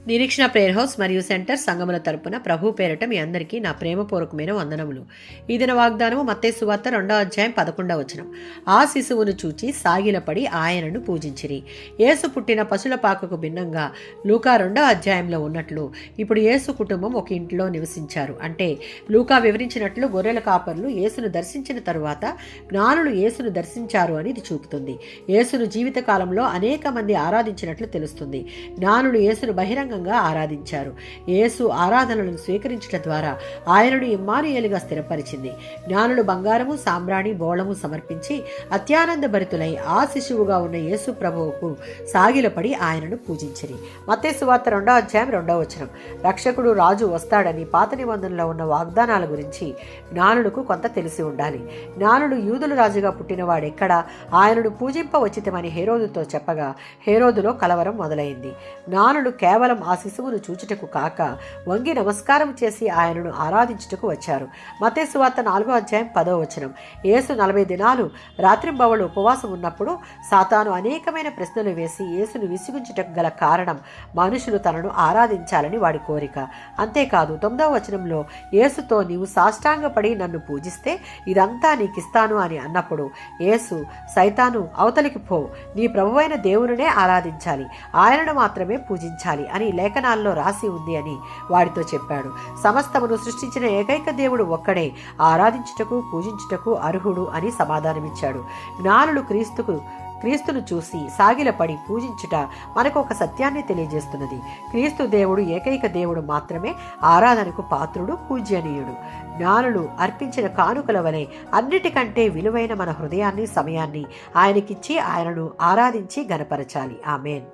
నిరీక్షణ prayer house మరియు centre సంఘముల తరపున ప్రభు పేరట మీ అందరికీ నా ప్రేమపూర్వకమైన వందనములు. ఈ దిన వాగ్దానము మత్తయి సువార్త 2:11. ఆ శిశువును చూచి సాగిలపడి ఆయనను పూజించిరి. యేసు పుట్టిన పశుల పాకకు భిన్నంగా లూకా 2 ఉన్నట్లు ఇప్పుడు యేసు కుటుంబం ఒక ఇంట్లో నివసించారు. అంటే లూకా వివరించినట్లు గొర్రెల కాపర్లు యేసును దర్శించిన తరువాత జ్ఞానులు యేసును దర్శించారు అని ఇది చూపుతుంది. యేసును జీవిత కాలంలో అనేక మంది ఆరాధించినట్లు తెలుస్తుంది. జ్ఞానులు యేసును బహిరంగంగా ఆరాధించారు. యేసు ఆరాధనలను స్వీకరించడం ద్వారా ఆయనను ఇమ్మానుయేలుగా స్థిరపరిచింది. జ్ఞానులు బంగారము, సాంబ్రాణి, బోళము సమర్పించి అత్యానంద భరితులై ఆ శిశువుగా ఉన్న యేసు ప్రభువుకు సాగిలపడి ఆయనను పూజించిరి. మత్తయి సువార్త 2:2. రక్షకుడు రాజు వస్తాడని పాత నిబంధనలో ఉన్న వాగ్దానాల గురించి జ్ఞానులకు కొంత తెలిసి ఉండాలి. జ్ఞానులు యూదుల రాజుగా పుట్టినవాడెక్కడ, ఆయనను పూజింపవచ్చితమని హేరోదుతో చెప్పగా హేరోదులో కలవరం మొదలైంది. జ్ఞానులు కేవలం ఆ శిశువును చూచుటకు కాక వంగి నమస్కారం చేసి ఆయనను ఆరాధించుటకు వచ్చారు. మత్తయి సువార్త 4:10. యేసు 40 దినాలు రాత్రింబవళ్ళు ఉపవాసం ఉన్నప్పుడు సాతాను అనేకమైన ప్రశ్నలు వేసి యేసును విసిగించుటకు గల కారణం మనుషులు తనను ఆరాధించాలని వాడి కోరిక. అంతేకాదు 9 యేసుతో నీవు సాష్టాంగపడి నన్ను పూజిస్తే ఇదంతా నీకిస్తాను అని అన్నప్పుడు యేసు, సైతాను అవతలికి పో, నీ ప్రభువైన దేవునినే ఆరాధించాలి, ఆయనను మాత్రమే పూజించాలి అని లేఖనాల్లో రాసి ఉంది అని వాడితో చెప్పాడు. సమస్తమును సృష్టించిన ఏకైక దేవుడు ఒక్కడే, ఆరాధించుటకు పూజించుటకు అర్హుడు అని సమాధానమిచ్చాడు. జ్ఞానులు క్రీస్తును చూసి సాగిలపడి పూజించుట మనకు ఒక సత్యాన్ని తెలియజేస్తున్నది. క్రీస్తు దేవుడు ఏకైక దేవుడు మాత్రమే ఆరాధనకు పాత్రుడు, పూజ్యనీయుడు. జ్ఞానులు అర్పించిన కానుకల వలె అన్నిటికంటే విలువైన మన హృదయాన్ని, సమయాన్ని ఆయనకిచ్చి ఆయనను ఆరాధించి గనపరచాలి. ఆమేన్.